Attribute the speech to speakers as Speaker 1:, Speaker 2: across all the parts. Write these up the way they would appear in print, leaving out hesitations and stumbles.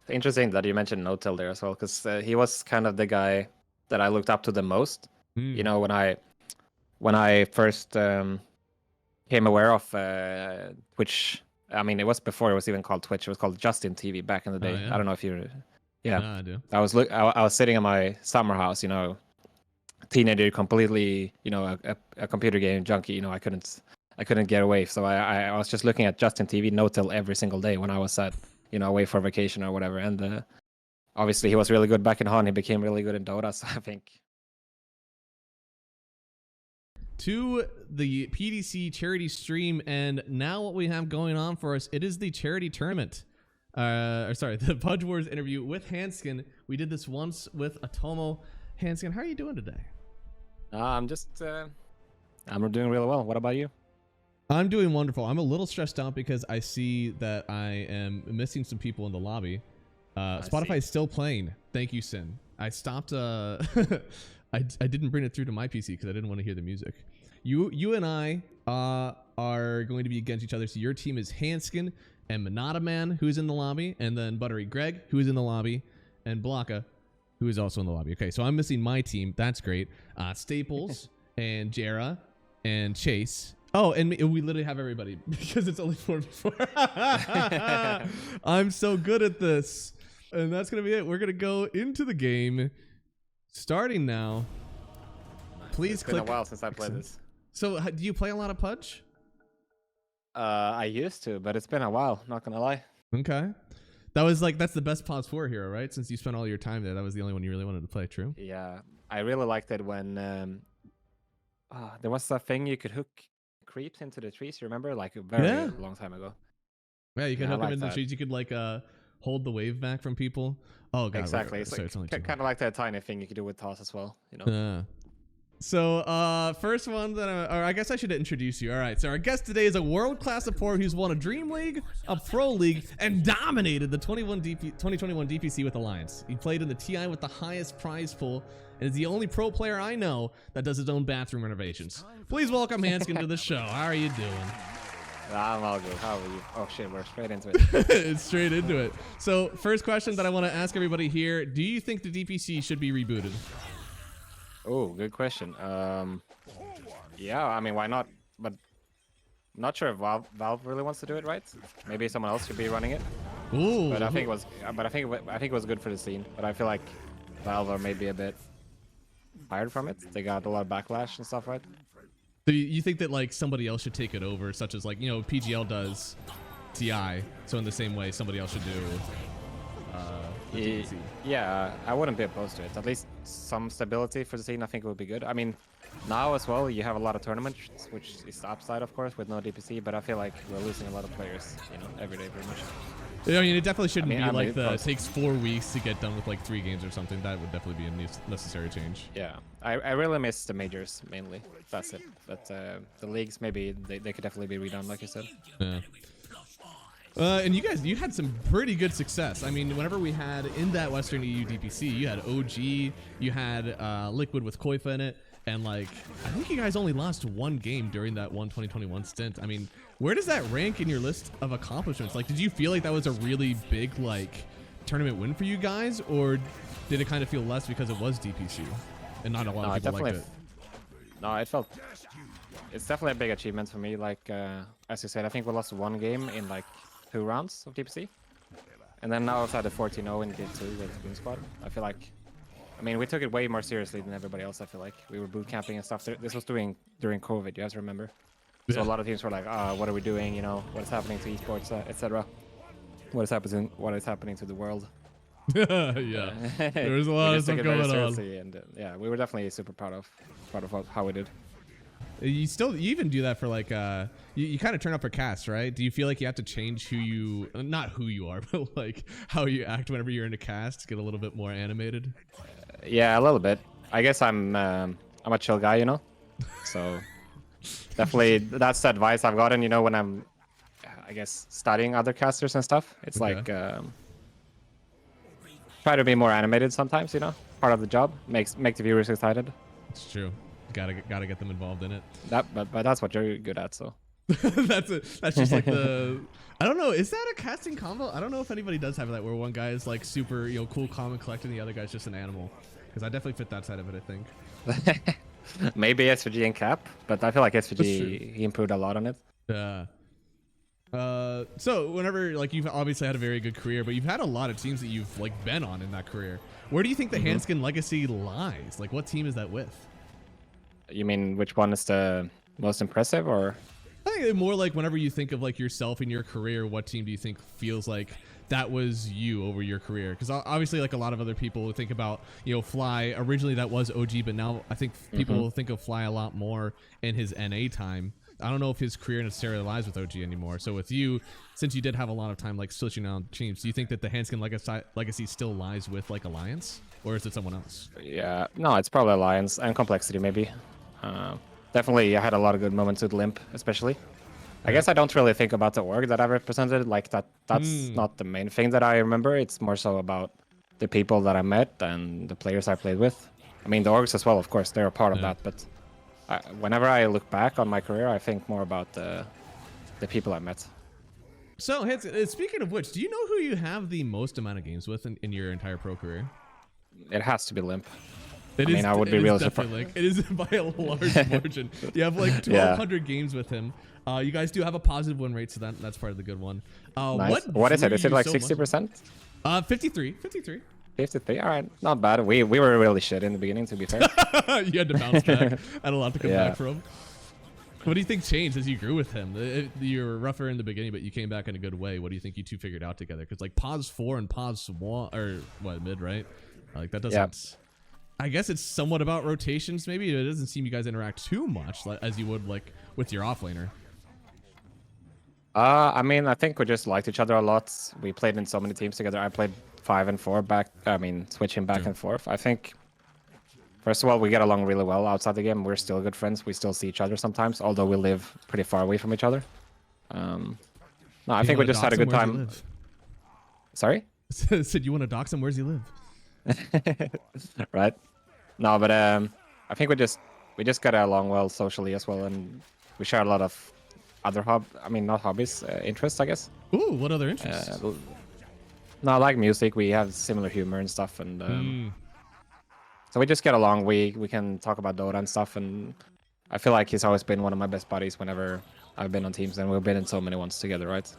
Speaker 1: Interesting that you mentioned No-Till there as well, because he was kind of the guy that I looked up to the most. You know, when I first came aware of Twitch. I mean, it was before it was even called Twitch. It was called Justin TV back in the day.
Speaker 2: Yeah.
Speaker 1: I don't know if you. Yeah,
Speaker 2: no, I do.
Speaker 1: I was sitting in my summer house, you know, teenager, completely, you know, a computer game junkie. You know, I couldn't get away. So I was just looking at Justin TV No-Till every single day when I was at, you know, away for vacation or whatever. And obviously he was really good back in Han. He became really good in Dota. So I think.
Speaker 2: To the PDC charity stream, and now what we have going on for us, it is the charity tournament. The Pudge Wars interview with Handsken. We did this once with Atomo. Handsken, how are you doing today?
Speaker 1: I'm doing really well. What about you?
Speaker 2: I'm doing wonderful. I'm a little stressed out because I see that I am missing some people in the lobby. Spotify is still playing. Thank you, Sin. I stopped. I didn't bring it through to my PC because I didn't want to hear the music. You and I are going to be against each other. So your team is Handsken and Manata Man, who's in the lobby, and then Buttery Greg, who is in the lobby, and Blocka, who is also in the lobby. Okay, so I'm missing my team. That's great. Staples and Jera and Chase. Oh, and we literally have everybody because it's only 4v4. I'm so good at this. And that's going to be it. We're going to go into the game. Starting now. Please click.
Speaker 1: It's been a while since I played this.
Speaker 2: So, do you play a lot of Pudge?
Speaker 1: I used to, but it's been a while, not gonna lie.
Speaker 2: Okay. That's the best Pause 4 hero, right? Since you spent all your time there, that was the only one you really wanted to play, true?
Speaker 1: Yeah, I really liked it when there was a thing you could hook creeps into the trees, you remember? Like a very long time ago.
Speaker 2: Yeah, you could hook them into the trees. You could like hold the wave back from people. Oh god.
Speaker 1: Exactly. It's like, kind of like that tiny thing you could do with toss as well, you know.
Speaker 2: Yeah. So, first one that I guess I should introduce you. All right, so our guest today is a world-class support who's won a Dream League, a Pro League, and dominated the 2021 DPC with Alliance. He played in the TI with the highest prize pool, and is the only pro player I know that does his own bathroom renovations. Please welcome Handsken to the show. How are you doing?
Speaker 1: I'm all good. How are you? Oh shit, we're straight into it.
Speaker 2: It's straight into it. So, first question that I want to ask everybody here, do you think the DPC should be rebooted?
Speaker 1: Oh, good question. Yeah, I mean, why not? But I'm not sure if Valve really wants to do it, right? Maybe someone else should be running it.
Speaker 2: Ooh.
Speaker 1: But I think it was good for the scene. But I feel like Valve are maybe a bit tired from it. They got a lot of backlash and stuff, right?
Speaker 2: So you think that like somebody else should take it over, such as like, you know, PGL does TI. So in the same way, somebody else should do.
Speaker 1: Yeah, I wouldn't be opposed to it. At least some stability for the scene, I think, would be good. I mean, now as well, you have a lot of tournaments, which is the upside, of course, with no DPC. But I feel like we're losing a lot of players, you know, every day, pretty much.
Speaker 2: I mean, it definitely shouldn't be like it takes 4 weeks to get done with like 3 games or something. That would definitely be a necessary change.
Speaker 1: Yeah, I really miss the majors mainly. That's it. But the leagues, maybe they could definitely be redone, like you said.
Speaker 2: Yeah. And you had some pretty good success. I mean, whenever we had in that Western EU DPC, you had OG, you had Liquid with Koifa in it, and like, I think you guys only lost 1 game during that 2021 stint. I mean, where does that rank in your list of accomplishments? Like, did you feel like that was a really big like tournament win for you guys, or did it kind of feel less because it was DPC and not a lot of people liked it?
Speaker 1: No, it's definitely a big achievement for me. Like, as you said, I think we lost 1 game in like 2 rounds of DPC, and then now outside the 14-0 in Game 2 with Green Squad. I feel like, I mean, we took it way more seriously than everybody else. I feel like we were boot camping and stuff. This was during COVID, you guys remember? Yeah. So a lot of teams were like, what are we doing? You know, what is happening to esports, etc. What is happening to the world?
Speaker 2: Yeah, there's a lot of stuff going on.
Speaker 1: And yeah, we were definitely super proud of how we did.
Speaker 2: You even do that for like you kind of turn up for cast, right? Do you feel like you have to change not who you are, but like how you act whenever you're in a cast to get a little bit more animated?
Speaker 1: Yeah, a little bit. I guess I'm a chill guy, you know. So definitely that's the advice I've gotten, you know, when I'm, I guess, studying other casters and stuff. It's like try to be more animated sometimes, you know. Part of the job make the viewers excited.
Speaker 2: It's true. Gotta get them involved in it.
Speaker 1: But that's what you're good at, so.
Speaker 2: That's just like the. I don't know. Is that a casting combo? I don't know if anybody does have that where one guy is like super, cool, calm, and collected, and the other guy's just an animal. Because I definitely fit that side of it, I think.
Speaker 1: Maybe SVG and Cap, but I feel like SVG he improved a lot on it.
Speaker 2: Yeah. So whenever like you've obviously had a very good career, but you've had a lot of teams that you've like been on in that career. Where do you think the Handsken legacy lies? Like, what team is that with?
Speaker 1: You mean which one is the most impressive, or?
Speaker 2: I think more like whenever you think of like yourself in your career, what team do you think feels like that was you over your career? Because obviously, like a lot of other people think about, Fly. Originally, that was OG, but now I think people think of Fly a lot more in his NA time. I don't know if his career necessarily lies with OG anymore. So with you, since you did have a lot of time like switching on teams, do you think that the Handsken legacy still lies with like Alliance, or is it someone else?
Speaker 1: Yeah, no, it's probably Alliance and Complexity maybe. Definitely, I had a lot of good moments with Limp, especially. I guess I don't really think about the org that I represented. Like that's not the main thing that I remember. It's more so about the people that I met and the players I played with. I mean, the orgs as well, of course, they're a part of that. But whenever I look back on my career, I think more about the people I met.
Speaker 2: So, speaking of which, do you know who you have the most amount of games with in your entire pro career?
Speaker 1: It has to be Limp.
Speaker 2: I would be really surprised. It is by a large margin. You have like 1,200 games with him. You guys do have a positive win rate, so that's part of the good one.
Speaker 1: Nice. What is it? Is it like 60%?
Speaker 2: 53.
Speaker 1: 53. All right, not bad. We were really shit in the beginning, to be fair.
Speaker 2: You had to bounce back. Had a lot to come back from. What do you think changed as you grew with him? You were rougher in the beginning, but you came back in a good way. What do you think you two figured out together? Because like pause 4 and pause 1, or what, mid, right? Like that doesn't. Yeah. I guess it's somewhat about rotations. Maybe it doesn't seem you guys interact too much as you would like with your offlaner.
Speaker 1: I mean, I think we just liked each other a lot. We played in so many teams together. I played 5 and 4 back. I mean, switching back and forth. I think, first of all, we get along really well outside the game. We're still good friends. We still see each other sometimes, although we live pretty far away from each other. No, I think we just had a good time. Sorry?
Speaker 2: Said you want to dox him? Where's he live?
Speaker 1: Right. No, but I think we just got along well socially as well, and we share a lot of other not hobbies, interests, I guess.
Speaker 2: Ooh, what other interests?
Speaker 1: No, I like music. We have similar humor and stuff, and so we just get along. We can talk about Dota and stuff, and I feel like he's always been one of my best buddies whenever I've been on teams, and we've been in so many ones together, right?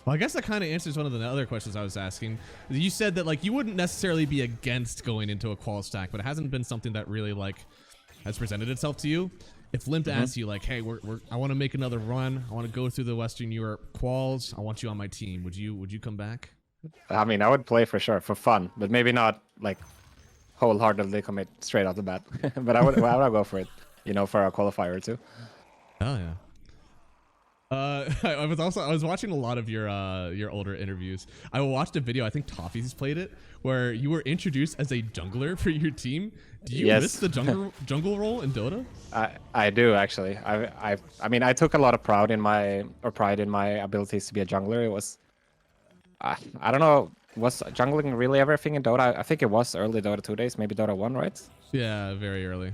Speaker 2: Well, I guess that kind of answers one of the other questions I was asking. You said that like you wouldn't necessarily be against going into a qual stack, but it hasn't been something that really like has presented itself to you. If Limp asks you like, hey, I want to make another run. I want to go through the Western Europe quals. I want you on my team. Would you come back?
Speaker 1: I mean, I would play for sure for fun, but maybe not like wholeheartedly commit straight off the bat. But I would go for it, for a qualifier or two.
Speaker 2: Oh yeah. I was watching a lot of your older interviews. I watched a video, I think Toffee's played it, where you were introduced as a jungler for your team. Do you miss the jungle role in Dota?
Speaker 1: I do actually. I mean, I took a lot of pride in my abilities to be a jungler. It was I don't know, was jungling really everything in Dota? I think it was early Dota 2 days, maybe Dota 1, right?
Speaker 2: Yeah, very early.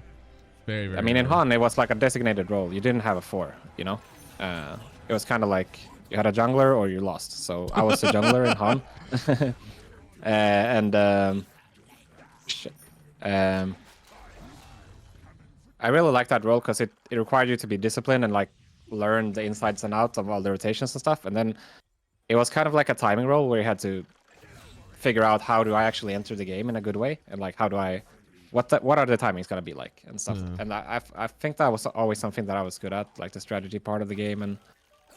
Speaker 2: Very
Speaker 1: I mean,
Speaker 2: early.
Speaker 1: in Han, it was like a designated role. You didn't have a 4, It was kind of like you had a jungler or you lost. So I was the jungler in Han. I really liked that role because it required you to be disciplined and like learn the insides and outs of all the rotations and stuff. And then it was kind of like a timing role where you had to figure out how do I actually enter the game in a good way, and like how do I, what are the timings gonna be like and stuff. And I think that was always something that I was good at, like the strategy part of the game and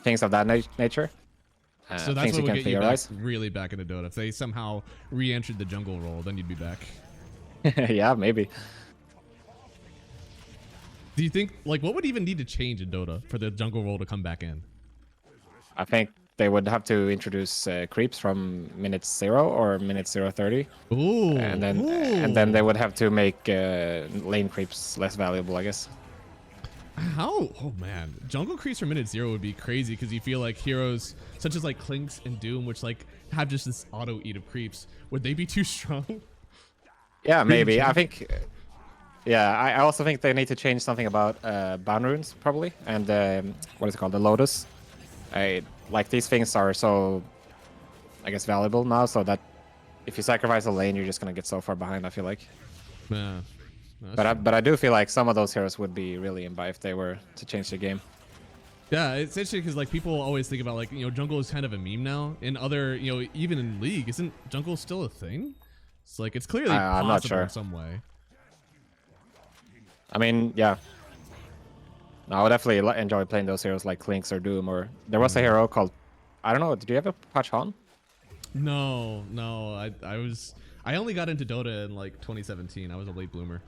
Speaker 1: things of that nature.
Speaker 2: So that's what would get you back, really back into Dota. If they somehow re-entered the jungle role, then you'd be back.
Speaker 1: Yeah, maybe.
Speaker 2: Do you think, like, what would even need to change in Dota for the jungle role to come back in?
Speaker 1: I think they would have to introduce creeps from minute 0 or minute 0:30.
Speaker 2: Ooh.
Speaker 1: And then they would have to make lane creeps less valuable, I guess.
Speaker 2: How? Oh man, jungle creeps from minute 0 would be crazy because you feel like heroes such as like Clinks and Doom, which like have just this auto eat of creeps, would they be too strong?
Speaker 1: Yeah, maybe. I think Yeah, I also think they need to change something about bound runes probably, and what is it called, the Lotus. Like these things are so, I guess, valuable now, so that if you sacrifice a lane, you're just gonna get so far behind. I feel like.
Speaker 2: Yeah.
Speaker 1: But I do feel like some of those heroes would be really imbi if they were to change the game.
Speaker 2: Yeah, it's interesting because like people always think about like jungle is kind of a meme now. In other even in League, isn't jungle still a thing? It's like it's clearly possible
Speaker 1: I'm not sure.
Speaker 2: in some way.
Speaker 1: I mean, yeah. No, I would definitely enjoy playing those heroes like Clinks or Doom, or there was a hero called, I don't know, did you ever Pudge?
Speaker 2: No, I only got into Dota in like 2017. I was a late bloomer.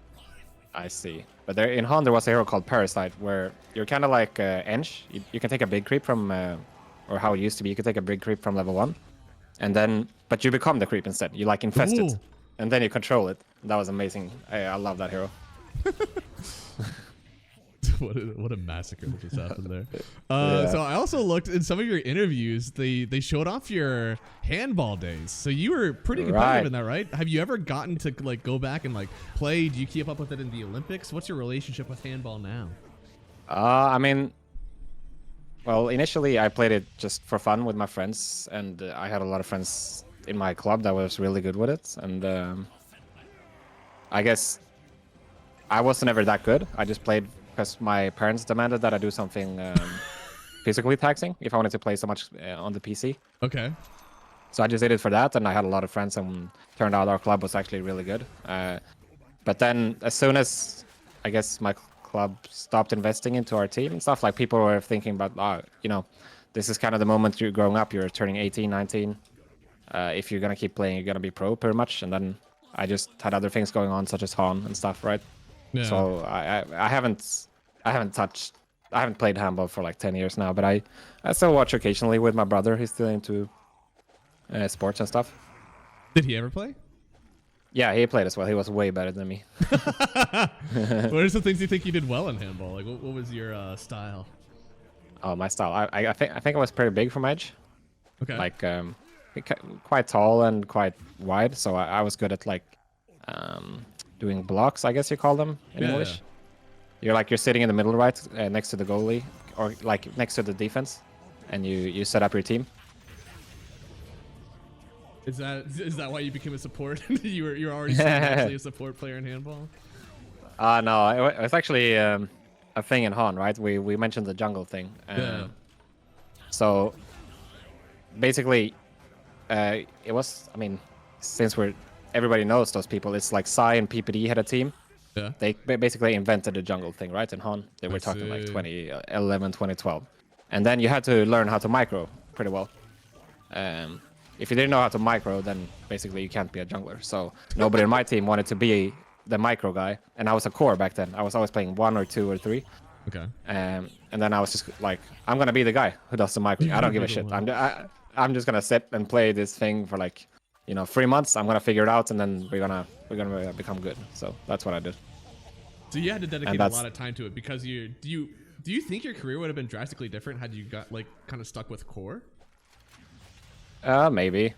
Speaker 1: I see. But in Han there was a hero called Parasite, where you're kind of like Ench. You can take a big creep from, or how it used to be, you could take a big creep from level 1, and then, but you become the creep instead. You like infest it, and then you control it. That was amazing. I love that hero.
Speaker 2: What a massacre that just happened there. Yeah. So I also looked in some of your interviews. They showed off your handball days. So you were pretty competitive in that, right? Have you ever gotten to like go back and like play? Do you keep up with it in the Olympics? What's your relationship with handball now?
Speaker 1: I mean, well, initially I played it just for fun with my friends, and I had a lot of friends in my club that was really good with it, and I guess I wasn't ever that good. I just played because my parents demanded that I do something physically taxing if I wanted to play so much on the PC.
Speaker 2: Okay.
Speaker 1: So I just did it for that, and I had a lot of friends, and turned out our club was actually really good. But then as soon as, I guess, my club stopped investing into our team and stuff, like people were thinking about, this is kind of the moment you're growing up, you're turning 18, 19. If you're going to keep playing, you're going to be pro pretty much. And then I just had other things going on, such as Han and stuff, right? Yeah. So I haven't played handball for like 10 years now, but I still watch occasionally with my brother. He's still into sports and stuff.
Speaker 2: Did he ever play?
Speaker 1: Yeah, he played as well. He was way better than me.
Speaker 2: What are some things you think you did well in handball? Like, what was your style?
Speaker 1: Oh, my style. I think I was pretty big from edge.
Speaker 2: Okay.
Speaker 1: Like quite tall and quite wide, so I was good at like doing blocks, I guess you call them in English. Yeah. You're sitting in the middle, right, next to the goalie, or like next to the defense, and you set up your team.
Speaker 2: Is that why you became a support? you were already actually a support player in handball?
Speaker 1: No, it was actually a thing in Han, right? We mentioned the jungle thing. So basically, it was, I mean, since everybody knows those people, it's like Psy and PPD had a team. Yeah. They basically invented the jungle thing, right? In Han, they were talking like 2011, 2012, and then you had to learn how to micro pretty well. If you didn't know how to micro, then basically you can't be a jungler. So nobody in my team wanted to be the micro guy, and I was a core back then. I was always playing 1 or 2 or 3. Okay. And then I was just like, I'm gonna be the guy who does the micro. I don't give a shit. I'm just gonna sit and play this thing for like, 3 months. I'm gonna figure it out, and then we're gonna become good. So that's what I did.
Speaker 2: So you had to dedicate a lot of time to it because do you think your career would have been drastically different had you got like kind of stuck with core?
Speaker 1: Maybe.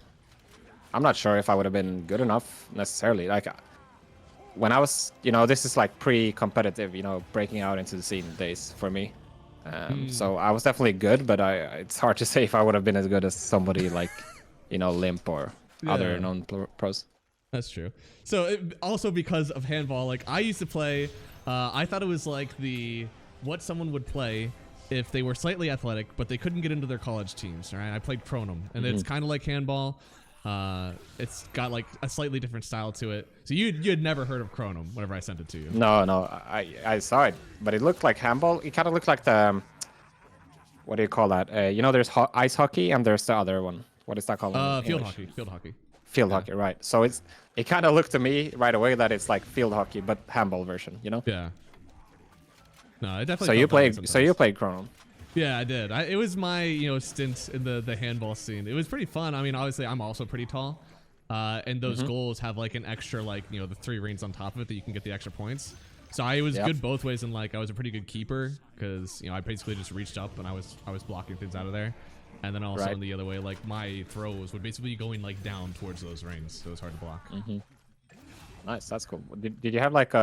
Speaker 1: I'm not sure if I would have been good enough necessarily. Like when I was, this is like pre-competitive, breaking out into the scene days for me. So I was definitely good, but it's hard to say if I would have been as good as somebody like, Limp or other known pros.
Speaker 2: That's true. So also because of handball, like I used to play, I thought it was like what someone would play if they were slightly athletic, but they couldn't get into their college teams, right? I played Chronum, and it's kind of like handball. It's got like a slightly different style to it. So you had never heard of Chronum whenever I sent it to you.
Speaker 1: No, I saw it, but it looked like handball. It kind of looked like the, what do you call that? There's ice hockey, and there's the other one. What is that called?
Speaker 2: Field hockey. Field hockey.
Speaker 1: Field hockey, right? So it kind of looked to me right away that it's like field hockey, but handball version, Yeah.
Speaker 2: No, it definitely.
Speaker 1: So you played Chronum.
Speaker 2: Yeah, I did. It was my stint in the handball scene. It was pretty fun. I mean, obviously, I'm also pretty tall, and those goals have like an extra the 3 rings on top of it that you can get the extra points. So I was good both ways, and like I was a pretty good keeper because I basically just reached up and I was blocking things out of there, and then also in the other way, like my throws would basically be going like down towards those rings, so it was hard to block.
Speaker 1: Nice, that's cool. Did you have like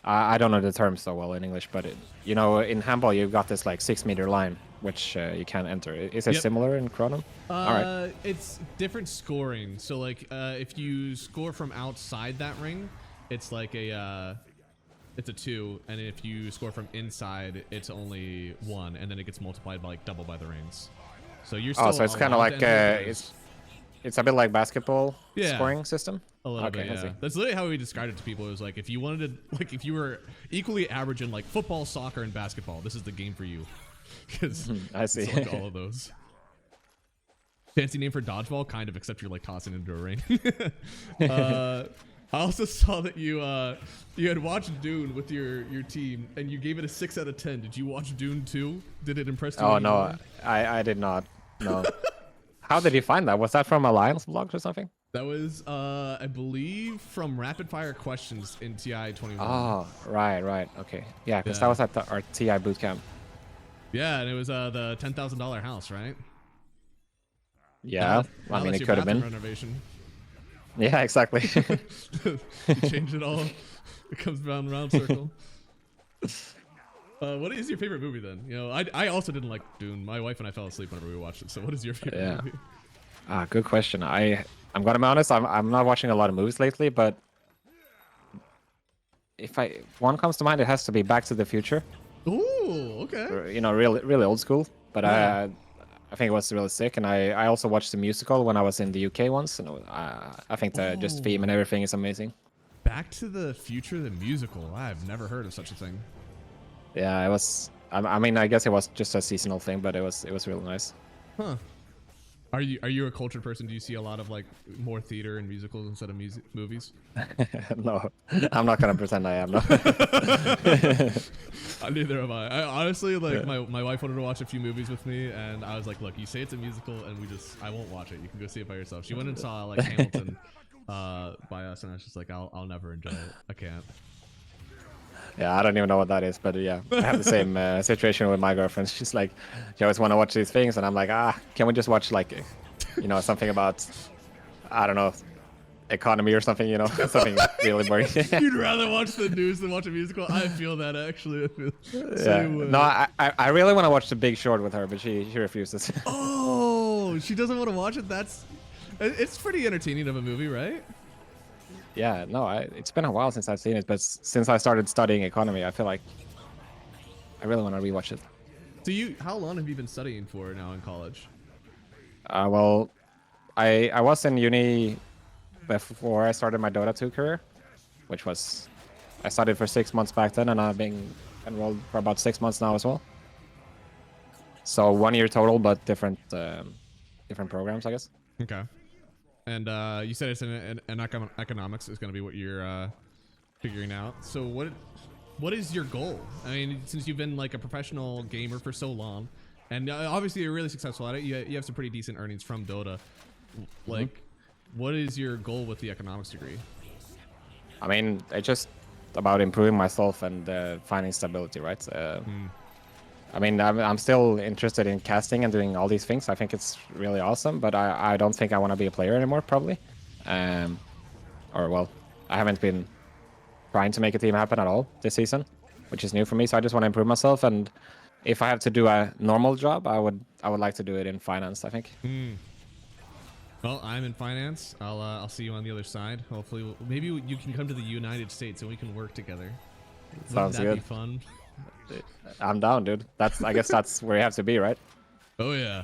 Speaker 1: I don't know the term so well in English, but you know, in handball you've got this like 6-meter line which you can't enter. Is it similar in Chrono? All right.
Speaker 2: It's different scoring. So like if you score from outside that ring, it's like it's a 2, and if you score from inside, it's only 1, and then it gets multiplied by like double by the rings. So you're still
Speaker 1: so it's kind of like it's a bit like basketball scoring system.
Speaker 2: A little bit, yeah. That's literally how we described it to people. It was like if you wanted to, like if you were equally average in like football, soccer, and basketball, this is the game for you. Because
Speaker 1: I see
Speaker 2: it's like all of those. Fancy name for dodgeball, kind of, except you're like tossing into a ring. I also saw that you had watched Dune with your team, and you gave it a 6 out of 10. Did you watch Dune 2? Did it impress you?
Speaker 1: Oh no, I did not. No. How did you find that? Was that from Alliance vlogs or something?
Speaker 2: That was, I believe, from Rapid Fire Questions in TI 21.
Speaker 1: Oh, right. Okay. Yeah, because that was at our TI bootcamp.
Speaker 2: Yeah, and it was the $10,000 house, right?
Speaker 1: Yeah, I mean, it could have been.
Speaker 2: Renovation.
Speaker 1: Yeah, exactly.
Speaker 2: You change it all. It comes round circle. What is your favorite movie then? You know, I also didn't like Dune. My wife and I fell asleep whenever we watched it. So what is your favorite movie?
Speaker 1: Good question. I'm gonna be honest. I'm not watching a lot of movies lately, but if one comes to mind, it has to be Back to the Future.
Speaker 2: Ooh, okay.
Speaker 1: You know, really old school, but I think it was really sick. And I also watched the musical when I was in the UK once, and I think the just theme and everything is amazing.
Speaker 2: Back to the Future, the musical. I've never heard of such a thing.
Speaker 1: Yeah, it was. I mean, I guess it was just a seasonal thing, but it was really nice.
Speaker 2: Huh. Are you a cultured person? Do you see a lot of like more theater and musicals instead of movies?
Speaker 1: No, I'm not gonna pretend I am. No.
Speaker 2: Neither am I. Honestly, like my wife wanted to watch a few movies with me, and I was like, look, you say it's a musical, and I won't watch it. You can go see it by yourself. She went and saw like Hamilton by us, and I was just like, I'll never enjoy it. I can't.
Speaker 1: Yeah, I don't even know what that is, but yeah, I have the same situation with my girlfriend. She's like, she always want to watch these things, and I'm like, can we just watch like, you know, something about, I don't know, economy or something, you know, something really boring.
Speaker 2: You'd rather watch the news than watch a musical. I feel that actually.
Speaker 1: No, I really want to watch The Big Short with her, but she refuses.
Speaker 2: Oh, she doesn't want to watch it. It's pretty entertaining of a movie, right?
Speaker 1: Yeah, no, it's been a while since I've seen it, but since I started studying economy, I feel like I really want to rewatch it.
Speaker 2: So how long have you been studying for now in college?
Speaker 1: Well, I was in uni before I started my Dota 2 career, which was, I studied for 6 months back then, and I've been enrolled for about 6 months now as well. So 1 year total, but different programs, I guess.
Speaker 2: Okay. And you said it's in economics is going to be what you're figuring out. So what is your goal? I mean, since you've been like a professional gamer for so long, and obviously you're really successful at it, you have some pretty decent earnings from Dota. Like, what is your goal with the economics degree?
Speaker 1: I mean, it's just about improving myself and finding stability, right? I mean, I'm still interested in casting and doing all these things. I think it's really awesome, but I don't think I want to be a player anymore, probably. Or, well, I haven't been trying to make a team happen at all this season, which is new for me. So I just want to improve myself. And if I have to do a normal job, I would like to do it in finance, I think.
Speaker 2: Well, I'm in finance. I'll see you on the other side. Hopefully, maybe you can come to the United States and we can work together.
Speaker 1: Sounds good.
Speaker 2: Wouldn't that be fun?
Speaker 1: I'm down, dude. I guess that's where you have to be, right?
Speaker 2: Oh yeah,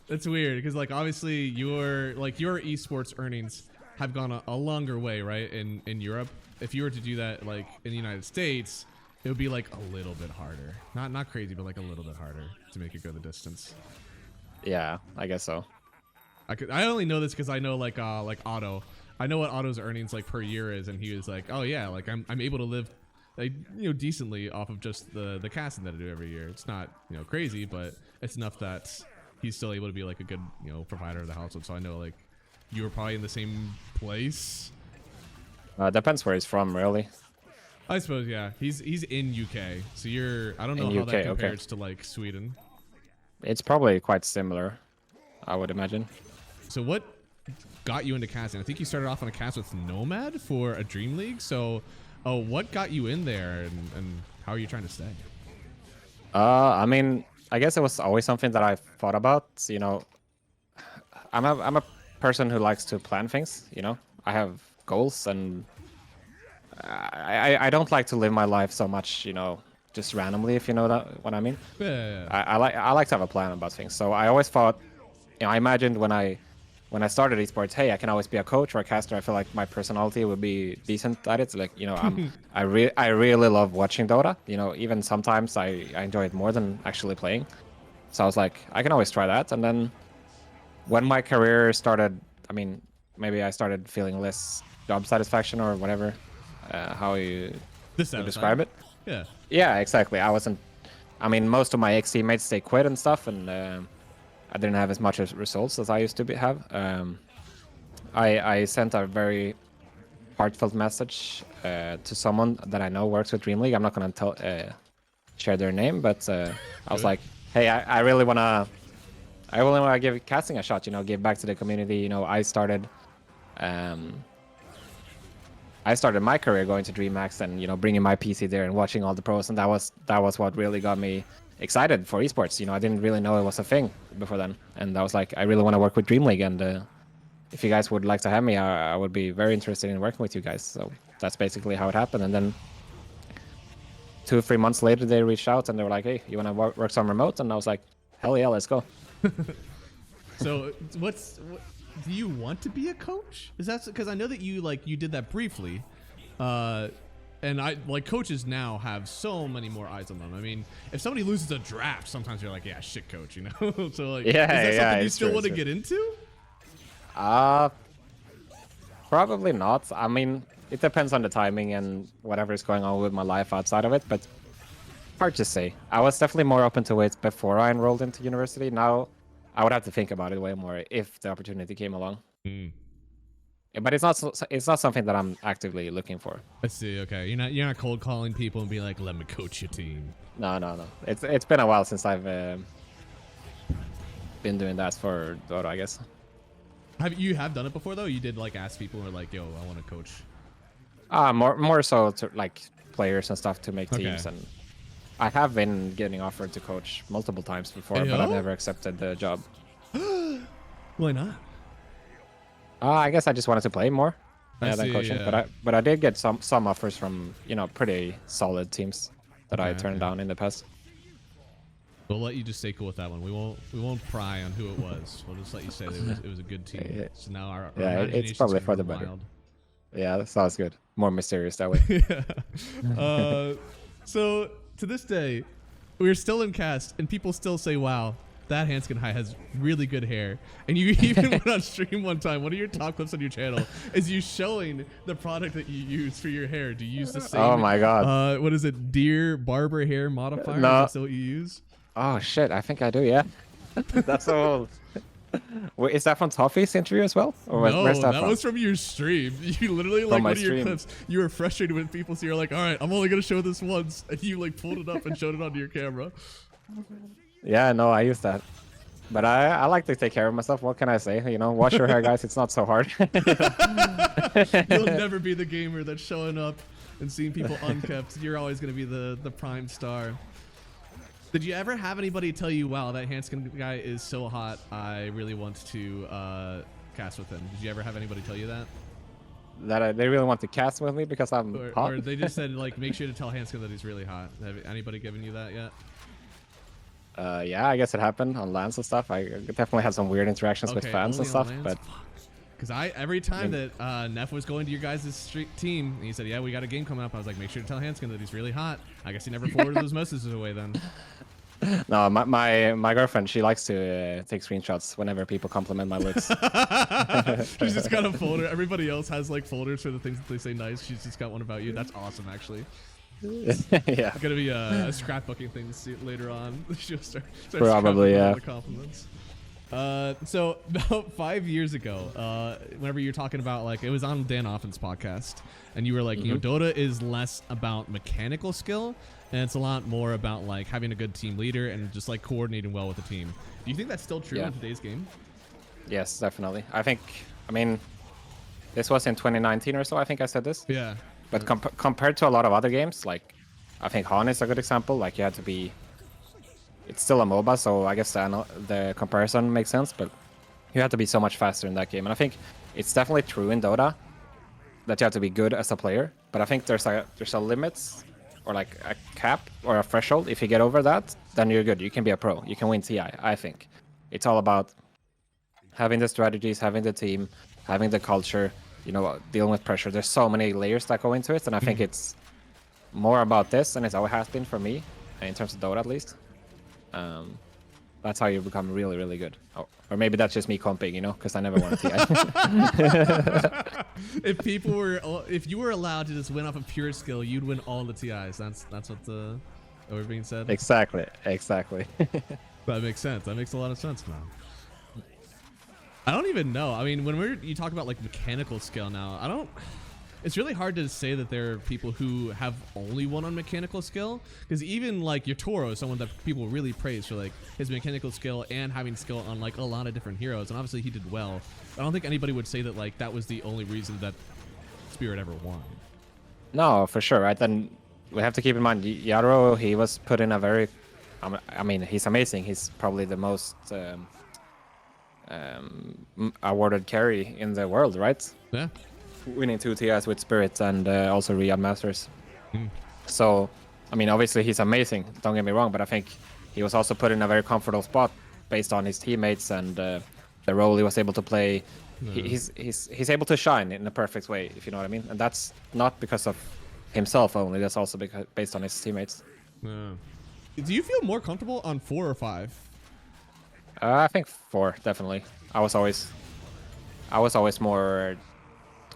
Speaker 2: that's weird because like obviously your esports earnings have gone a longer way, right? In Europe, if you were to do that like in the United States, it would be like a little bit harder. Not crazy, but like a little bit harder to make it go the distance.
Speaker 1: Yeah, I guess so.
Speaker 2: I only know this because I know like Otto. I know what Otto's earnings like per year is, and he was like, oh yeah, like I'm able to live, like, you know, decently off of just the casting that I do every year. It's not, you know, crazy, but it's enough that he's still able to be like a good, you know, provider of the household. So I know like you were probably in the same place.
Speaker 1: Depends where he's from, really.
Speaker 2: I suppose, yeah. He's in UK, so I don't know how that compares to like Sweden.
Speaker 1: It's probably quite similar, I would imagine.
Speaker 2: So what got you into casting? I think you started off on a cast with Nomad for a Dream League. So Oh, what got you in there, and how are you trying to stay?
Speaker 1: I mean, I guess it was always something that I thought about. You know, I'm a person who likes to plan things. You know, I have goals, and I don't like to live my life so much. You know, just randomly, if you know what I mean.
Speaker 2: Yeah.
Speaker 1: I like to have a plan about things. So I always thought, you know, I imagined when I started esports, hey, I can always be a coach or a caster. I feel like my personality would be decent at it. Like, you know, I really love watching Dota. You know, even sometimes I enjoy it more than actually playing. So I was like, I can always try that. And then when my career started, I mean, maybe I started feeling less job satisfaction or whatever, how you describe it.
Speaker 2: Yeah.
Speaker 1: Yeah, exactly. I mean, most of my ex-teammates, they quit and stuff, and I didn't have as much results as I used to have. I sent a very heartfelt message to someone that I know works with Dream League. I'm not going to share their name, but I was like, hey, I really want to give casting a shot, you know, give back to the community. You know, I started my career going to DreamHack and, you know, bringing my PC there and watching all the pros, and that was what really got me excited for esports. You know, I didn't really know it was a thing before then, and I was like, I really want to work with Dream League, and if you guys would like to have me, I would be very interested in working with you guys. So that's basically how it happened. And then 2 or 3 months later, they reached out and they were like, hey, you want to work some remote? And I was like, hell yeah, let's go.
Speaker 2: So do you want to be a coach? Is that because I know that you did that briefly, and coaches now have so many more eyes on them. I mean, if somebody loses a draft, sometimes you're like, yeah, shit, coach, you know. So like,
Speaker 1: yeah,
Speaker 2: is that something you still want to get into?
Speaker 1: Probably not. I mean, it depends on the timing and whatever is going on with my life outside of it, but hard to say. I was definitely more open to it before I enrolled into university. Now I would have to think about it way more if the opportunity came along. But it's not something that I'm actively looking for.
Speaker 2: I see. Okay, you're not cold calling people and be like, let me coach your team.
Speaker 1: No. It's been a while since I've been doing that for Dota, I guess.
Speaker 2: You have done it before though? You did like ask people or like, yo, I want to coach.
Speaker 1: More so to like players and stuff to make teams, and I have been getting offered to coach multiple times before, but I've never accepted the job.
Speaker 2: Why not?
Speaker 1: I guess I just wanted to play more than coaching,
Speaker 2: yeah.
Speaker 1: but I did get some offers from, you know, pretty solid teams that I turned down in the past.
Speaker 2: We'll let you just stay cool with that one. We won't pry on who it was. We'll just let you say that it was a good team. So now our
Speaker 1: it's probably for the better. Yeah, that sounds good. More mysterious that way.
Speaker 2: Yeah. So to this day, we're still in cast, and people still say, "Wow, that Handsken High has really good hair." And you even went on stream one time. One of your top clips on your channel is you showing the product that you use for your hair. Do you use the same?
Speaker 1: Oh my god.
Speaker 2: What is it? Deer Barber Hair Modifier?
Speaker 1: No.
Speaker 2: Is that still what you use?
Speaker 1: Oh shit, I think I do, yeah. That's so old. Wait, is that from Toffee's interview as well? Or
Speaker 2: no,
Speaker 1: where's that
Speaker 2: was from your stream. You literally, like, one of your clips, you were frustrated with people, so you're like, all right, I'm only going to show this once. And you, like, pulled it up and showed it onto your camera.
Speaker 1: Yeah, no, I use that. But I like to take care of myself. What can I say? You know, wash your hair, guys. It's not so hard.
Speaker 2: You'll never be the gamer that's showing up and seeing people unkept. You're always going to be the prime star. Did you ever have anybody tell you, wow, that Handsken guy is so hot, I really want to cast with him? Did you ever have anybody tell you that? That
Speaker 1: they really want to cast with me because I'm hot?
Speaker 2: Or they just said, like, make sure to tell Handsken that he's really hot. Have anybody given you that yet?
Speaker 1: Yeah, I guess it happened on LANs and stuff. I definitely had some weird interactions with fans and stuff. But
Speaker 2: because every time that Neff was going to your guys' team, and he said, yeah, we got a game coming up, I was like, make sure to tell Handsken that he's really hot. I guess he never forwarded those messages away then.
Speaker 1: No, my girlfriend, she likes to take screenshots whenever people compliment my looks.
Speaker 2: She's just got a folder. Everybody else has like folders for the things that they say nice. She's just got one about you. That's awesome, actually.
Speaker 1: Yeah.
Speaker 2: It's gonna be a scrapbooking thing later on. She'll start
Speaker 1: probably, yeah.
Speaker 2: The compliments. So about 5 years ago, whenever you're talking about, like, it was on Dan Offen's podcast, and you were like, you know, Dota is less about mechanical skill, and it's a lot more about like having a good team leader and just like coordinating well with the team. Do you think that's still true in today's game?
Speaker 1: Yes, definitely. I mean, this was in 2019 or so. I think I said this.
Speaker 2: Yeah.
Speaker 1: But compared to a lot of other games, like I think Han is a good example. Like you had to be. It's still a MOBA, so I guess the comparison makes sense. But you have to be so much faster in that game, and I think it's definitely true in Dota that you have to be good as a player. But I think there's a limit, or like a cap or a threshold. If you get over that, then you're good. You can be a pro. You can win TI. I think it's all about having the strategies, having the team, having the culture. You know, dealing with pressure. There's so many layers that go into it, and I think it's more about this, and it's always has been for me, in terms of Dota at least. That's how you become really, really good. Oh, or maybe that's just me comping, you know, because I never won a TI.
Speaker 2: If you were allowed to just win off of pure skill, you'd win all the TIs. That's what being said.
Speaker 1: Exactly.
Speaker 2: That makes sense. That makes a lot of sense, man. I don't even know. I mean, when you talk about like mechanical skill now, it's really hard to say that there are people who have only won on mechanical skill, because even like your Toro is someone that people really praise for like his mechanical skill and having skill on like a lot of different heroes, and obviously he did well. I don't think anybody would say that like that was the only reason that Spirit ever won.
Speaker 1: No, for sure, right? Then we have to keep in mind Yaro. He was put in a very, I mean, he's amazing. He's probably the most awarded carry in the world, right?
Speaker 2: Yeah.
Speaker 1: Winning 2 TIs with Spirit and also Riyadh Masters. So, I mean, obviously he's amazing, don't get me wrong, but I think he was also put in a very comfortable spot based on his teammates and the role he was able to play. He's able to shine in a perfect way, if you know what I mean. And that's not because of himself only, that's also based on his teammates.
Speaker 2: Yeah. Do you feel more comfortable on 4 or 5?
Speaker 1: I think 4, definitely. I was always more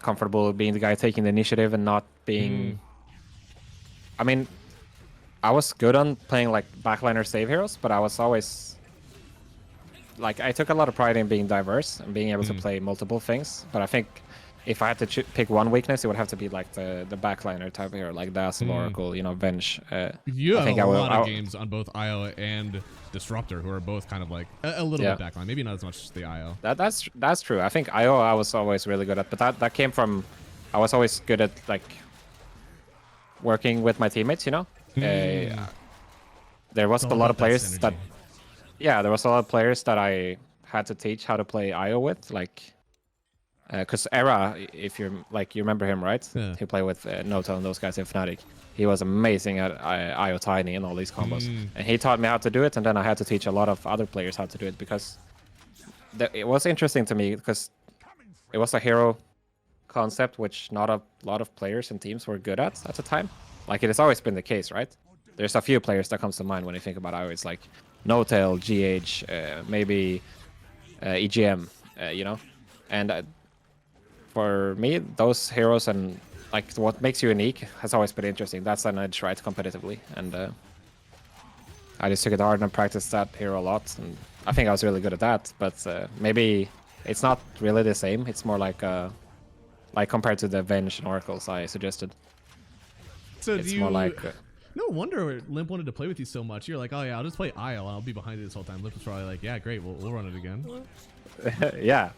Speaker 1: comfortable being the guy taking the initiative and not being. I mean, I was good on playing like backliner save heroes, but I was always like, I took a lot of pride in being diverse and being able to play multiple things. But I think if I had to pick one weakness, it would have to be like the backliner type of hero, like Dazzle, Oracle, you know, Venge.
Speaker 2: You have a lot of games on both IO and Disruptor, who are both kind of like a little bit backline, maybe not as much as the IO.
Speaker 1: That's true. I think IO I was always really good at, but that came from, I was always good at like working with my teammates, you know. There was a lot of players that, there was a lot of players that I had to teach how to play IO with, like. Because Era, if you're like, you remember him, right? Yeah. He played with Noto and those guys in Fnatic. He was amazing at IO Tiny and all these combos. And he taught me how to do it, and then I had to teach a lot of other players how to do it, because it was interesting to me, because it was a hero concept which not a lot of players and teams were good at the time. Like it has always been the case, right? There's a few players that comes to mind when you think about IO. It's like Notail, GH, maybe EGM, you know? And for me, those heroes and like what makes you unique has always been interesting. That's an edge, right, competitively. And I just took it hard and practiced that hero a lot. And I think I was really good at that. But maybe it's not really the same. It's more like compared to the Venge and Oracles I suggested.
Speaker 2: So
Speaker 1: it's more like...
Speaker 2: no wonder Limp wanted to play with you so much. You're like, oh yeah, I'll just play IO. I'll be behind it this whole time. Limp was probably like, yeah, great. We'll run it again.
Speaker 1: Yeah,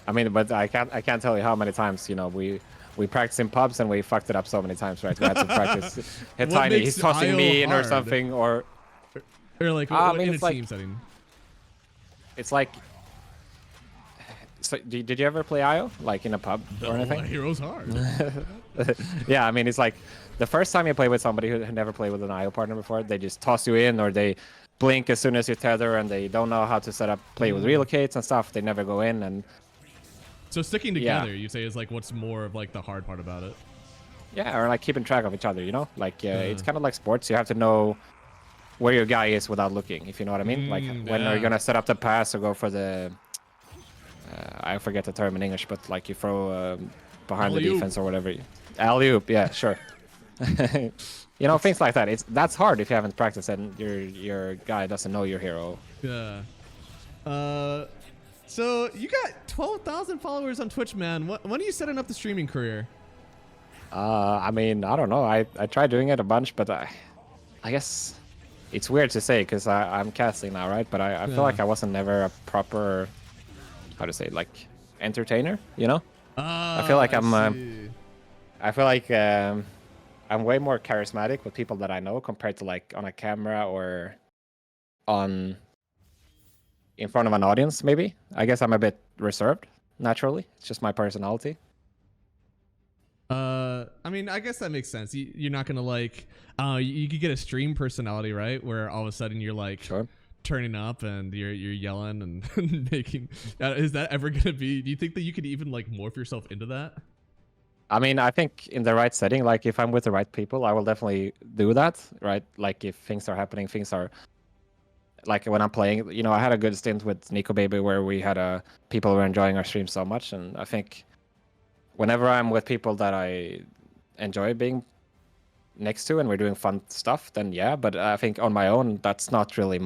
Speaker 1: I mean, but I can't tell you how many times, you know, we practiced in pubs and we fucked it up so many times, right? We had to practice hit Tiny, he's tossing me in or something, or
Speaker 2: like what in a team setting.
Speaker 1: It's like, so did you ever play IO like in a pub or anything?
Speaker 2: Hero's hard.
Speaker 1: Yeah, I mean, it's like the first time you play with somebody who had never played with an IO partner before, they just toss you in, or they blink as soon as you tether, and they don't know how to set up play with relocates and stuff. They never go in. And
Speaker 2: so sticking together, you say, is like what's more of like the hard part about it.
Speaker 1: Yeah, or like keeping track of each other, you know, like it's kind of like sports. You have to know where your guy is without looking, if you know what I mean. Like when are you gonna set up the pass or go for the I forget the term in English, but like you throw behind the defense or whatever. Alley-oop, yeah, sure. You know, things like that. That's hard if you haven't practiced and your guy doesn't know your hero.
Speaker 2: Yeah. So you got 12,000 followers on Twitch, man. When are you setting up the streaming career?
Speaker 1: I mean, I don't know. I tried doing it a bunch, but I guess it's weird to say because I'm casting now, right? But I feel like I wasn't never a proper, how to say, like entertainer. You know? I feel like I'm. I feel like I'm way more charismatic with people that I know compared to like on a camera or on in front of an audience. Maybe I guess I'm a bit reserved naturally. It's just my personality.
Speaker 2: I mean, I guess that makes sense. You're not gonna like, you could get a stream personality, right? Where all of a sudden you're like
Speaker 1: Sure.
Speaker 2: turning up and you're yelling and making. Is that ever gonna be? Do you think that you could even like morph yourself into that?
Speaker 1: I mean, I think in the right setting, like if I'm with the right people, I will definitely do that, right? Like if things are happening, things are like when I'm playing. You know, I had a good stint with Nico Baby where we had people were enjoying our stream so much, and I think whenever I'm with people that I enjoy being next to and we're doing fun stuff, then yeah. But I think on my own, that's not really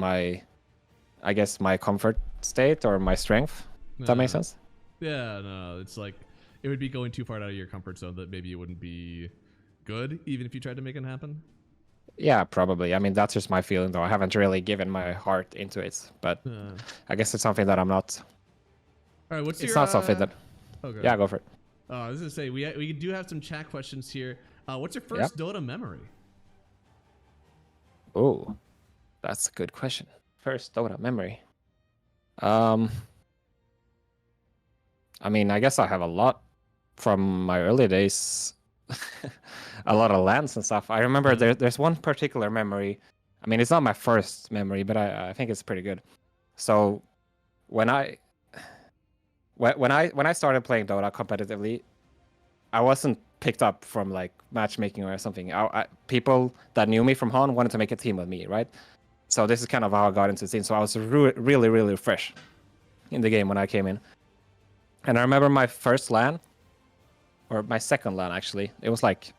Speaker 1: I guess my comfort state or my strength. Does that make sense?
Speaker 2: Yeah, no, it's like it would be going too far out of your comfort zone that maybe it wouldn't be good, even if you tried to make it happen.
Speaker 1: Yeah, probably. I mean, that's just my feeling, though. I haven't really given my heart into it, but I guess it's something that I'm not.
Speaker 2: All right,
Speaker 1: It's not something that.
Speaker 2: Okay.
Speaker 1: Yeah, go for it.
Speaker 2: I was gonna say we do have some chat questions here. What's your first Dota memory?
Speaker 1: Oh, that's a good question. First Dota memory. I mean, I guess I have a lot from my early days. A lot of lands and stuff. I remember there's one particular memory. I mean, it's not my first memory, but I think it's pretty good. So when I started playing Dota competitively, I wasn't picked up from like matchmaking or something. People that knew me from Han wanted to make a team with me, right? So this is kind of how I got into the scene. So I was really fresh in the game when I came in. And I remember my first LAN, or my second LAN actually. It was like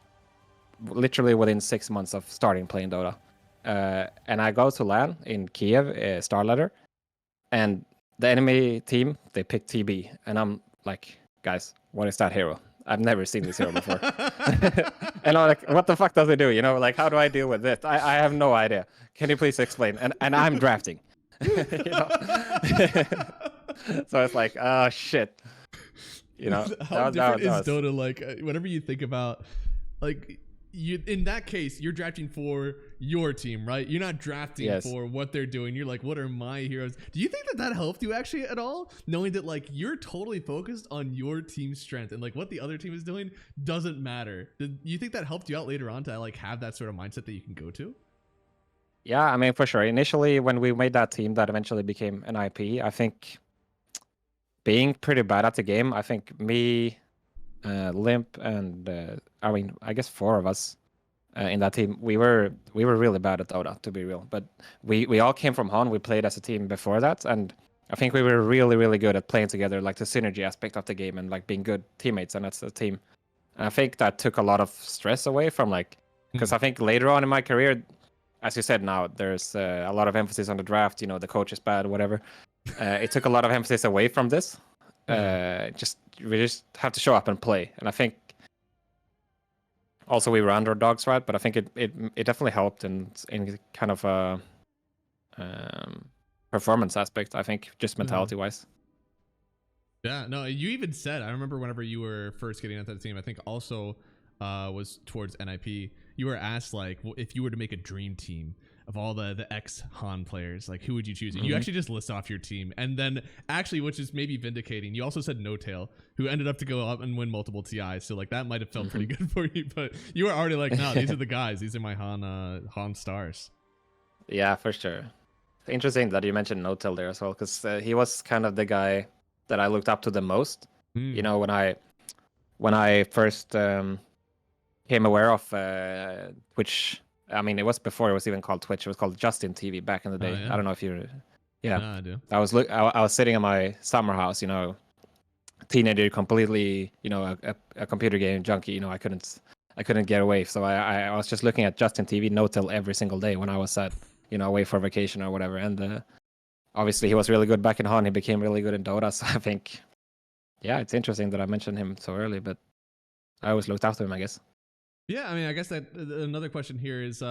Speaker 1: literally within 6 months of starting playing Dota. And I go to LAN in Kiev, Starladder, and the enemy team, they picked TB. And I'm like, guys, what is that hero? I've never seen this hero before. And I'm like, what the fuck does it do? You know, like, how do I deal with this? I have no idea. Can you please explain? And I'm drafting. You know? So it's like, oh, shit. You know,
Speaker 2: how different is Dota? Like, whenever you think about, like, in that case, you're drafting for your team, right? You're not drafting for what they're doing. You're like, what are my heroes? Do you think that helped you actually at all? Knowing that like you're totally focused on your team's strength and like what the other team is doing doesn't matter. Did you think that helped you out later on to like have that sort of mindset that you can go to?
Speaker 1: Yeah, I mean, for sure. Initially, when we made that team that eventually became an IP, I think being pretty bad at the game, I think me, Limp, and I mean, I guess 4 of us in that team, we were really bad at Dota, to be real. But we all came from Han. We played as a team before that, and I think we were really good at playing together, like the synergy aspect of the game and like being good teammates and as a team. And I think that took a lot of stress away from like, because I think later on in my career, as you said, now there's a lot of emphasis on the draft. You know, the coach is bad, whatever. It took a lot of emphasis away from this. We just have to show up and play, and I think also we were underdogs, right? But I think it definitely helped in kind of a performance aspect. I think just mentality wise.
Speaker 2: Yeah, no, you even said, I remember whenever you were first getting into the team, I think also was towards NIP. You were asked like, if you were to make a dream team of all the ex-Han players, like who would you choose? And you actually just list off your team. And then actually, which is maybe vindicating, you also said No Tail, who ended up to go up and win multiple TIs. So like that might have felt pretty good for you, but you were already like, no, these are the guys. These are my Han stars. Yeah,
Speaker 1: for sure. Interesting that you mentioned No Tail there as well, because he was kind of the guy that I looked up to the most. You know, when I first came aware of Twitch. I mean, it was before it was even called Twitch. It was called Justin TV back in the day. Oh, yeah. I don't know if you're. Yeah, no, I do. I was sitting in my summer house, you know, teenager, completely, you know, a computer game junkie. You know, I couldn't get away. So I was just looking at Justin TV, No Tail every single day when I was away for vacation or whatever. And obviously he was really good back in Han. He became really good in Dota. So I think, yeah, it's interesting that I mentioned him so early, but I always looked after him, I guess.
Speaker 2: Yeah, I mean, I guess that another question here is,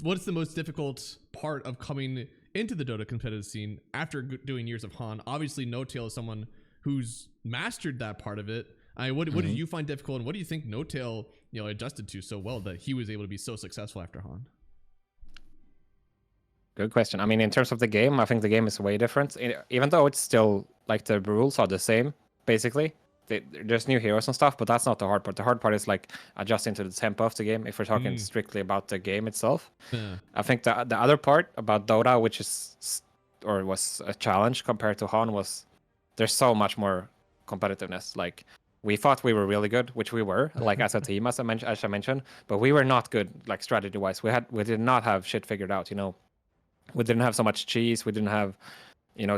Speaker 2: what's the most difficult part of coming into the Dota competitive scene after doing years of Han? Obviously, No Tail is someone who's mastered that part of it. What did you find difficult, and what do you think No Tail adjusted to so well that he was able to be so successful after Han?
Speaker 1: Good question. I mean, in terms of the game, I think the game is way different. Even though it's still like the rules are the same, basically. There's new heroes and stuff, but that's not the hard part. The hard part is like adjusting to the tempo of the game. If we're talking strictly about the game itself, I think the other part about Dota, which is or was a challenge compared to Han, was there's so much more competitiveness. Like we thought we were really good, which we were, like as a team, as I mentioned, but we were not good like strategy wise. We did not have shit figured out. We didn't have so much cheese. We didn't have,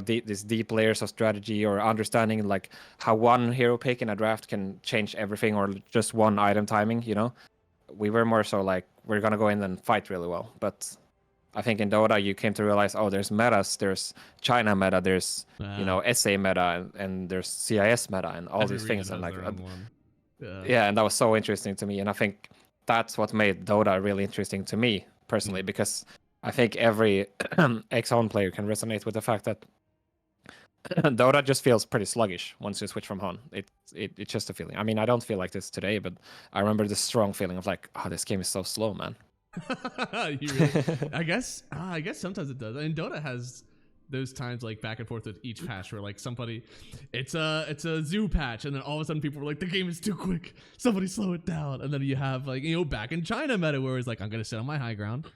Speaker 1: these deep layers of strategy or understanding like how one hero pick in a draft can change everything or just one item timing. We were more so like we're gonna go in and fight really well. But I think in Dota you came to realize, there's metas, there's China meta, there's SA meta, and there's CIS meta, and all these things. And like, and that was so interesting to me. And I think that's what made Dota really interesting to me personally, because I think every ex-Han player can resonate with the fact that Dota just feels pretty sluggish once you switch from Han. It's just a feeling. I mean, I don't feel like this today, but I remember the strong feeling of like, this game is so slow, man.
Speaker 2: I guess sometimes it does. I mean, Dota has those times like back and forth with each patch where like somebody, it's a zoo patch, and then all of a sudden people were like, the game is too quick, somebody slow it down. And then you have like back in China meta where it's like, I'm gonna sit on my high ground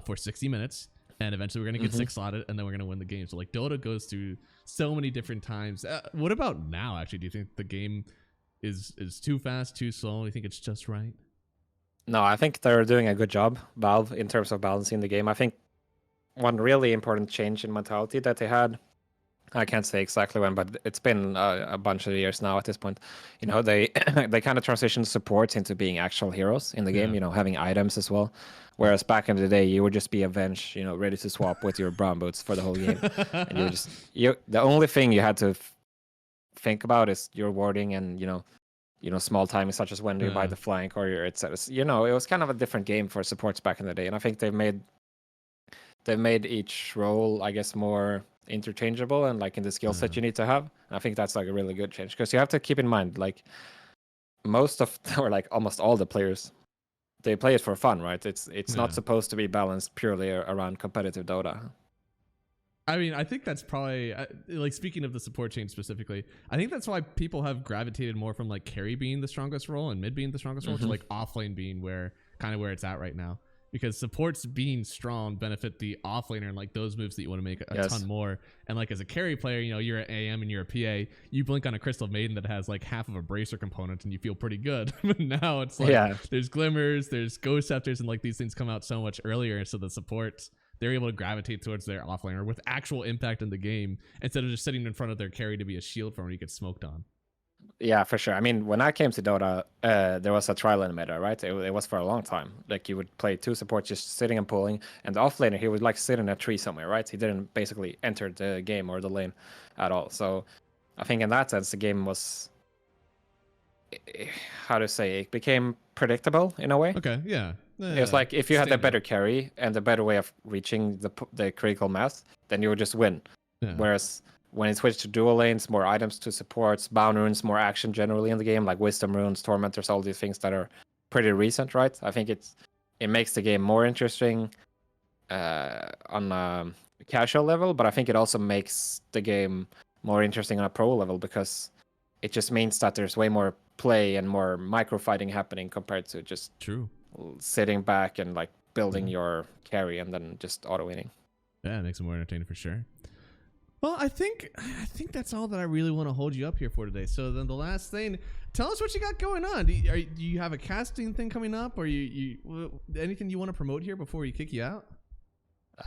Speaker 2: for 60 minutes, and eventually we're gonna get 6 slotted, and then we're gonna win the game. So like Dota goes through so many different times. What about now? Actually, do you think the game is too fast, too slow? Do you think it's just right?
Speaker 1: No, I think they're doing a good job, Valve, in terms of balancing the game. I think one really important change in mentality that they had, I can't say exactly when, but it's been a bunch of years now at this point. They they kind of transitioned supports into being actual heroes in the game, having items as well. Whereas back in the day, you would just be a bench, ready to swap with your brown boots for the whole game. And the only thing you had to think about is your warding and, small timing, such as when you buy the flank or your etc. It was kind of a different game for supports back in the day. And I think they've made each role, I guess, more interchangeable and like in the skill set you need to have. And I think that's like a really good change, because you have to keep in mind, like most of or like almost all the players, they play it for fun, right? It's not supposed to be balanced purely around competitive Dota.
Speaker 2: I mean, I think that's probably like, speaking of the support change specifically, I think that's why people have gravitated more from like carry being the strongest role and mid being the strongest role to like offlane being where it's at right now. Because supports being strong benefit the offlaner and like those moves that you want to make a ton more. And like as a carry player, you're an AM and you're a PA, you blink on a Crystal Maiden that has like half of a bracer component and you feel pretty good. But now it's like there's glimmers, there's ghost scepters, and like these things come out so much earlier. So the supports, they're able to gravitate towards their offlaner with actual impact in the game instead of just sitting in front of their carry to be a shield for when you get smoked on.
Speaker 1: Yeah, for sure. I mean, when I came to Dota, there was a trial in meta, right? It was for a long time. Like you would play 2 supports just sitting and pulling, and the offlaner, he would like sit in a tree somewhere, right? He didn't basically enter the game or the lane at all. So I think in that sense, the game was, how to say, it became predictable in a way.
Speaker 2: Okay, yeah.
Speaker 1: It was like if you had the better carry and the better way of reaching the critical mass, then you would just win. Yeah. Whereas when it switched to dual lanes, more items to supports, bound runes, more action generally in the game, like wisdom runes, tormentors, all these things that are pretty recent, right? I think it makes the game more interesting on a casual level, but I think it also makes the game more interesting on a pro level, because it just means that there's way more play and more micro fighting happening compared to just sitting back and like building your carry and then just auto winning.
Speaker 2: Yeah, it makes it more entertaining for sure. Well, I think that's all that I really want to hold you up here for today. So then the last thing, tell us what you got going on. Do you have a casting thing coming up, or you anything you want to promote here before we kick you out?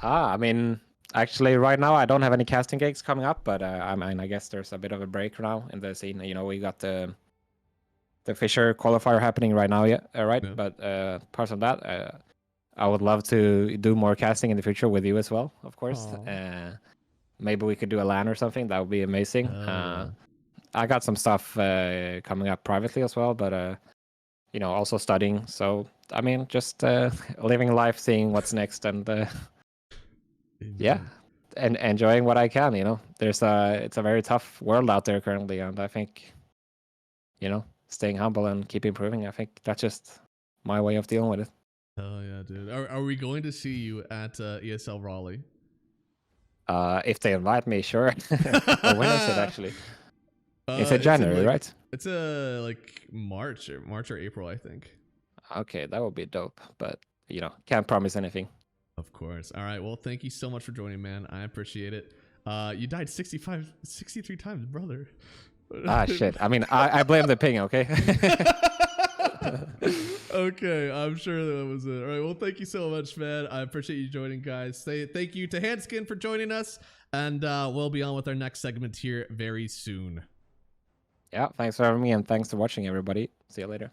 Speaker 1: I mean, actually right now I don't have any casting gigs coming up, but I mean, I guess there's a bit of a break now in the scene. We got the Fisher qualifier happening right now, right? Yeah. But apart from that, I would love to do more casting in the future with you as well, of course. Maybe we could do a LAN or something. That would be amazing. I got some stuff coming up privately as well, but also studying. So I mean, just living life, seeing what's next, and and enjoying what I can. It's a very tough world out there currently, and I think staying humble and keep improving. I think that's just my way of dealing with it.
Speaker 2: Oh yeah, dude. Are we going to see you at ESL Raleigh?
Speaker 1: If they invite me, sure. Or when is it actually? It's in January,
Speaker 2: like,
Speaker 1: right?
Speaker 2: It's like March or April, I think.
Speaker 1: Okay, that would be dope, but can't promise anything.
Speaker 2: Of course. All right. Well, thank you so much for joining, man. I appreciate it. You died 63 times, brother.
Speaker 1: Ah, shit. I mean, I blame the ping, okay?
Speaker 2: Okay, I'm sure that was it. All right, well, thank you so much, man. I appreciate you joining, guys. Thank you to Handsken for joining us, and we'll be on with our next segment here very soon.
Speaker 1: Yeah, thanks for having me, and thanks for watching, everybody. See you later.